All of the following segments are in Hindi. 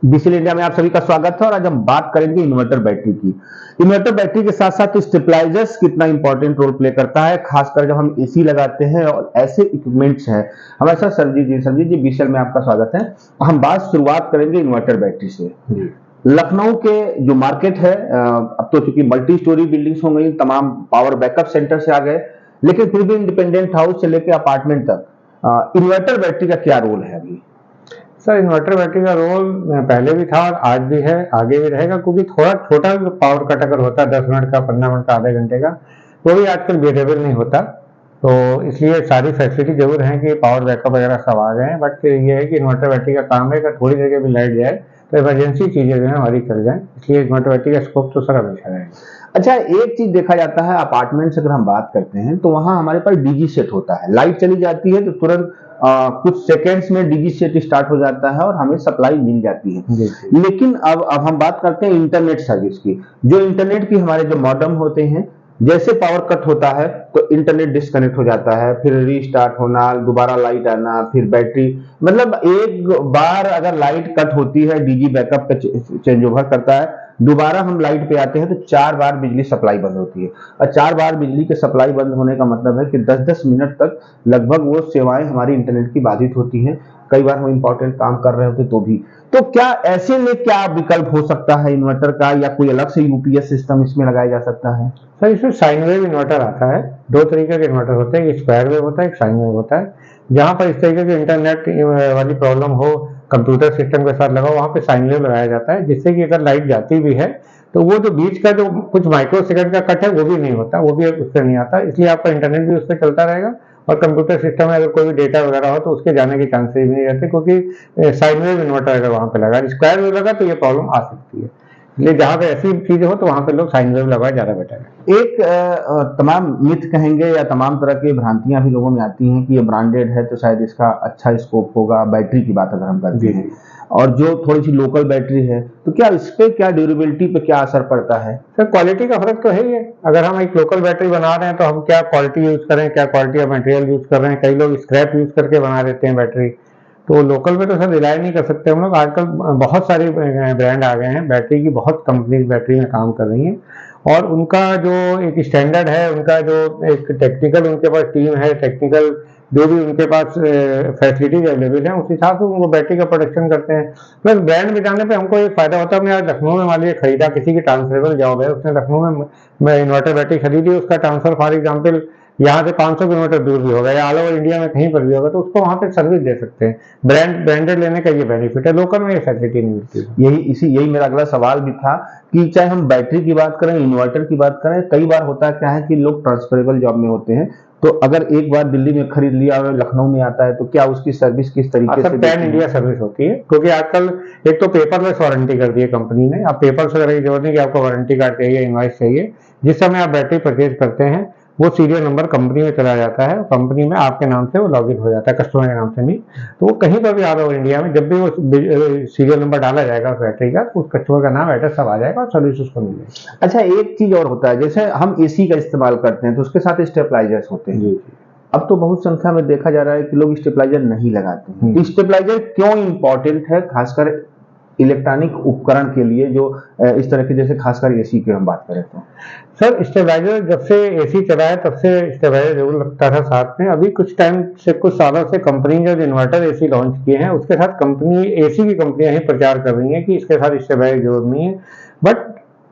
बीसीएल इंडिया में आप सभी का स्वागत है और आज हम बात करेंगे इन्वर्टर बैटरी की। इन्वर्टर बैटरी के साथ साथ स्टेबलाइजर्स कितना इंपॉर्टेंट रोल प्ले करता है, खासकर जब हम एसी लगाते हैं और ऐसे इक्विपमेंट्स हैं। हमारे साथ संजीव जी बीसीएल में आपका स्वागत है। हम बात शुरुआत करेंगे इन्वर्टर बैटरी से। लखनऊ के जो मार्केट है, अब तो चूंकि मल्टी स्टोरी बिल्डिंग्स हो गई, तमाम पावर बैकअप सेंटर से आ गए, लेकिन फिर भी इंडिपेंडेंट हाउस से लेकर अपार्टमेंट तक इन्वर्टर बैटरी का क्या रोल है अभी? सर, इन्वर्टर बैटरी का रोल पहले भी था और आज भी है, आगे भी रहेगा, क्योंकि थोड़ा छोटा पावर कट अगर होता है 10 मिनट का, 15 मिनट का, आधे घंटे का, वो भी आजकल वेरिएबल नहीं होता। तो इसलिए सारी फैसिलिटी जरूर है कि पावर बैकअप वगैरह सब आ गए हैं, बट ये है कि इन्वर्टर बैटरी का काम है कि थोड़ी देर के भी लाइट जाए तो इमरजेंसी चीज़ें जो है हमारी चल जाए, इसलिए इन्वर्टर बैटरी का स्कोप तो सर हमेशा रहेगा। अच्छा, एक चीज देखा जाता है अपार्टमेंट से अगर हम बात करते हैं तो वहां हमारे पास डीजी सेट होता है। लाइट चली जाती है तो तुरंत कुछ सेकेंड्स में डीजी सेट स्टार्ट हो जाता है और हमें सप्लाई मिल जाती है। लेकिन अब हम बात करते हैं इंटरनेट सर्विस की। जो इंटरनेट की हमारे जो मॉडेम होते हैं, जैसे पावर कट होता है तो इंटरनेट डिस्कनेक्ट हो जाता है, फिर रीस्टार्ट होना, दोबारा लाइट आना, फिर बैटरी, मतलब एक बार अगर लाइट कट होती है, डीजी बैकअप का चेंज ओवर करता है, दोबारा हम लाइट पे आते हैं तो 4 बार बिजली सप्लाई बंद होती है। और 4 बार बिजली की सप्लाई बंद होने का मतलब है कि 10-10 मिनट तक लगभग वो सेवाएं हमारी इंटरनेट की बाधित होती हैं। कई बार हम इंपॉर्टेंट काम कर रहे होते तो भी। तो क्या ऐसे में क्या विकल्प हो सकता है इन्वर्टर का, या कोई अलग से यूपीएस सिस्टम इसमें लगाया जा सकता है? सर, इसमें साइन वेव इन्वर्टर आता है। दो तरीके के इन्वर्टर होते हैं, एक स्क्वायर वेव होता है, एक साइन वेव होता है। जहाँ पर इस तरीके की इंटरनेट वाली प्रॉब्लम हो, कंप्यूटर सिस्टम के साथ लगा, वहाँ पे साइन वेव लगाया जाता है, जिससे कि अगर लाइट जाती भी है तो वो जो बीच का जो कुछ माइक्रो सेकंड का कट है वो भी नहीं होता, वो भी उससे नहीं आता, इसलिए आपका इंटरनेट भी उससे चलता रहेगा और कंप्यूटर सिस्टम में अगर कोई भी डेटा वगैरह हो तो उसके जाने के चांसेस भी नहीं रहते, क्योंकि साइन वेव इन्वर्टर अगर वहाँ पे लगा, स्क्वायर वेव लगा तो ये प्रॉब्लम आ सकती है। इसलिए जहाँ पे ऐसी चीजें हो तो वहाँ पे लोग साइन वेव लगवाए, ज्यादा बेटर है। एक तमाम मिथ कहेंगे या तमाम तरह की भ्रांतियां भी लोगों में आती हैं कि ये ब्रांडेड है तो शायद इसका अच्छा स्कोप होगा। बैटरी की बात अगर हम करते हैं, और जो थोड़ी सी लोकल बैटरी है, तो क्या इस पे, क्या ड्यूरेबिलिटी पे क्या असर पड़ता है? सर, क्वालिटी का फर्क तो है ही है। अगर हम एक लोकल बैटरी बना रहे हैं तो हम क्या क्वालिटी यूज करें, क्या क्वालिटी ऑफ मटेरियल यूज कर रहे हैं। कई लोग स्क्रैप यूज करके बना देते हैं बैटरी, तो लोकल पे तो सर रिलाई नहीं कर सकते हम लोग। आजकल बहुत सारी ब्रांड आ गए हैं, बैटरी की बहुत कंपनी बैटरी में काम कर रही हैं, और उनका जो एक स्टैंडर्ड है, उनका जो एक टेक्निकल उनके पास टीम है, टेक्निकल जो भी उनके पास फैसिलिटीज अवेलेबल है, उस हिसाब से वो बैटरी का प्रोडक्शन करते हैं। प्लस ब्रांड में जाने पे हमको एक फायदा होता है। हमने आज लखनऊ में मान लीजिए खरीदा, किसी की ट्रांसफरेबल जॉब है, उसने लखनऊ में इन्वर्टर बैटरी खरीदी, उसका ट्रांसफर फॉर एग्जाम्पल यहाँ से 500 किलोमीटर दूर भी होगा या ऑल ओवर इंडिया में कहीं पर भी होगा, तो उसको वहाँ पे सर्विस दे सकते हैं। ब्रांडेड लेने का ये बेनिफिट है, लोकल में ये फैसिलिटी नहीं मिलती। यही मेरा अगला सवाल भी था कि चाहे हम बैटरी की बात करें, इन्वर्टर की बात करें, कई बार होता क्या है कि लोग ट्रांसफरेबल जॉब में होते हैं, तो अगर एक बार दिल्ली में खरीद लिया और लखनऊ में आता है तो क्या उसकी सर्विस किस तरीके से? पैन इंडिया सर्विस होती है, क्योंकि आजकल एक तो पेपरलेस वारंटी कर दी है कंपनी ने। अब पेपर से करने की जरूरत नहीं कि आपको वारंटी कार्ड चाहिए, इनवॉइस चाहिए। जिस समय आप बैटरी परचेज करते हैं वो सीरियल नंबर कंपनी में चला जाता है, कंपनी में आपके नाम से वो लॉगिन हो जाता है, कस्टमर के नाम से नहीं। तो वो कहीं पर भी ऑल ओवर इंडिया में जब भी वो सीरियल नंबर डाला जाएगा उस बैटरी का, तो उस कस्टमर का नाम, एड्रेस सब आ जाएगा और सर्विस उसको मिल जाएगी। अच्छा, एक चीज और होता है, जैसे हम एसी का इस्तेमाल करते हैं तो उसके साथ स्टेबलाइजर्स होते हैं। अब तो बहुत संख्या में देखा जा रहा है कि लोग स्टेबलाइजर नहीं लगाते हैं। स्टेबलाइजर क्यों इंपॉर्टेंट है, खासकर इलेक्ट्रॉनिक उपकरण के लिए, जो इस तरह के, जैसे खासकर एसी की हम बात करें तो? सर, स्टेबलाइजर जब से एसी चला है तब से स्टेबलाइजर जरूर लगता था साथ में। अभी कुछ टाइम से, कुछ सालों से कंपनी ने जो इन्वर्टर एसी लॉन्च किए हैं उसके साथ कंपनी, एसी की कंपनियां ही प्रचार कर रही हैं कि इसके साथ स्टेबलाइजर जरूर नहीं है। बट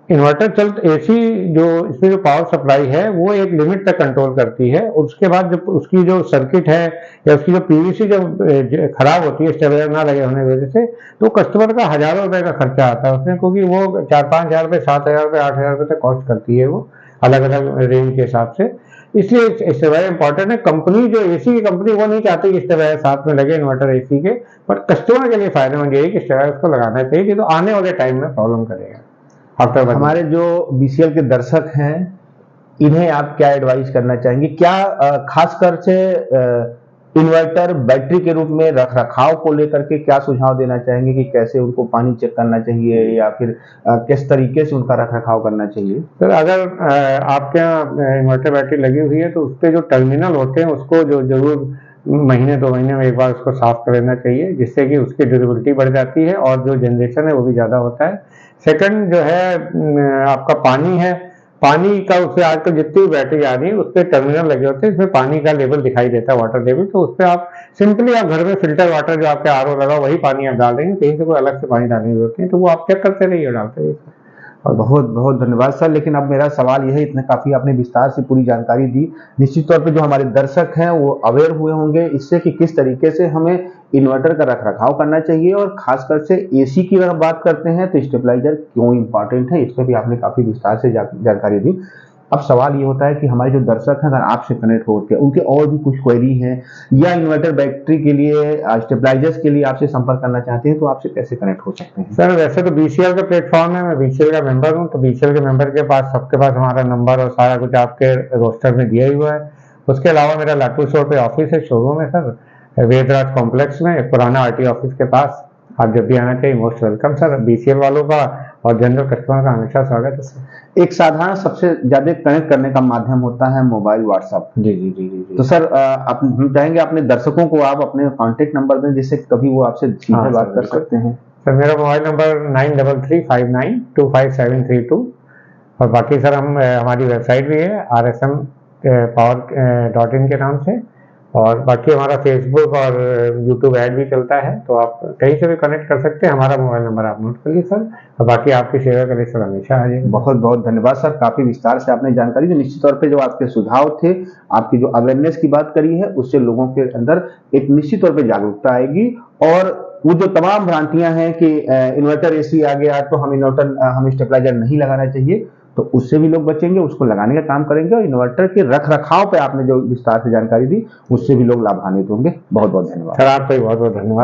इन्वर्टर चल एसी जो इसमें जो पावर सप्लाई है वो एक लिमिट तक कंट्रोल करती है, और उसके बाद जब उसकी जो सर्किट है या उसकी जो पीवीसी जब खराब होती है स्टेबलाइजर ना लगे होने की वजह से, तो कस्टमर का हजारों रुपए का खर्चा आता है उसमें, क्योंकि वो 4-5 हजार रुपये, 7 हजार रुपये, 8 हजार रुपये तक कॉस्ट करती है वो, अलग अलग रेंज के हिसाब से। इसलिए स्टेबलाइजर इंपॉर्टेंट है। कंपनी जो एसी की कंपनी वो नहीं चाहती कि स्टेबलाइजर साथ में लगे इन्वर्टर एसी के, पर कस्टमर के लिए फायदेमंद यही कि स्टेबलाइजर को लगाना चाहिए, तो आने वाले टाइम में प्रॉब्लम करेगा। हमारे जो बीसीएल के दर्शक हैं, इन्हें आप क्या एडवाइस करना चाहेंगे? क्या खासकर से इन्वर्टर बैटरी के रूप में रख रखाव को लेकर के क्या सुझाव देना चाहेंगे कि कैसे उनको पानी चेक करना चाहिए, या फिर किस तरीके से उनका रख रखाव करना चाहिए? सर, अगर आपके यहाँ इन्वर्टर बैटरी लगी हुई है तो उस पर जो टर्मिनल होते हैं उसको जो जरूर महीने 2 महीने में एक बार उसको साफ कर लेना चाहिए, जिससे कि उसकी ड्यूरेबिलिटी बढ़ जाती है और जो जनरेशन है वो भी ज़्यादा होता है। सेकंड जो है आपका पानी है, पानी का उससे आजकल जितनी भी बैटरी आ रही है उस पर टर्मिनल लगे होते हैं, इसमें पानी का लेवल दिखाई देता है, वाटर लेवल, तो उस पर आप सिंपली आप घर में फिल्टर वाटर जो आपके आरओ लगा वही पानी आप डाल देंगे, कहीं से कोई अलग से पानी डालने की जरूरत नहीं, तो वो आप चेक करते रहिए, डालते रहिए। और बहुत बहुत धन्यवाद सर। लेकिन अब मेरा सवाल यह है, इतने काफी आपने विस्तार से पूरी जानकारी दी, निश्चित तौर पे जो हमारे दर्शक हैं वो अवेयर हुए होंगे इससे कि किस तरीके से हमें इन्वर्टर का रख रखाव करना चाहिए, और खासकर से एसी की अगर बात करते हैं तो स्टेबलाइजर क्यों इंपॉर्टेंट है, इस पर भी आपने काफी विस्तार से जानकारी दी। अब सवाल ये होता है कि हमारे जो दर्शक हैं अगर आपसे कनेक्ट होकर उनके और भी कुछ क्वेरी हैं या इन्वर्टर बैटरी के लिए स्टेबलाइजर्स के लिए आपसे संपर्क करना चाहते हैं तो आपसे कैसे कनेक्ट हो सकते हैं? सर वैसे तो बीसीएल का प्लेटफॉर्म है, मैं बीसीएल का मेंबर हूँ, तो बीसीएल के मेंबर के पास सबके पास हमारा नंबर और सारा कुछ आपके रोस्टर में दिया हुआ है। उसके अलावा मेरा लाटू शोर पे ऑफिस है, शोरूम है सर, वेदराज कॉम्प्लेक्स में, एक पुराना आरटी ऑफिस के पास। आप जब भी आना चाहिए मोस्ट वेलकम सर। बीसीएल वालों का और जनरल कस्टमर का हमेशा स्वागत है सर। एक साधारण सबसे ज्यादा कनेक्ट करने का माध्यम होता है मोबाइल, व्हाट्सएप। जी जी जी जी। तो सर आप हम चाहेंगे अपने दर्शकों को आप अपने कांटेक्ट नंबर दें जिससे कभी वो आपसे सीधे बात कर सकते हैं। सर मेरा मोबाइल नंबर 9335925732, और बाकी सर हमारी वेबसाइट भी है rsmpower.in के नाम से, और बाकी हमारा फेसबुक और यूट्यूब ऐड भी चलता है, तो आप कहीं से भी कनेक्ट कर सकते हैं। हमारा मोबाइल नंबर आप नोट कर लीजिए सर, और बाकी आपकी सेवा के लिए सर हमेशा आ जाएंगे। बहुत बहुत धन्यवाद सर, काफी विस्तार से आपने जानकारी दी। निश्चित तौर पे जो आपके सुझाव थे, आपकी जो अवेयरनेस की बात करी है, उससे लोगों के अंदर एक निश्चित तौर पे जागरूकता आएगी, और वो जो तमाम भ्रांतियां हैं कि इन्वर्टर एसी आ गया तो हमें स्टेबलाइजर नहीं लगाना चाहिए, तो उससे भी लोग बचेंगे, उसको लगाने का काम करेंगे, और इन्वर्टर के रख रखाव पे आपने जो विस्तार से जानकारी दी उससे भी लोग लाभान्वित होंगे। बहुत बहुत धन्यवाद सर, आपका भी बहुत बहुत धन्यवाद।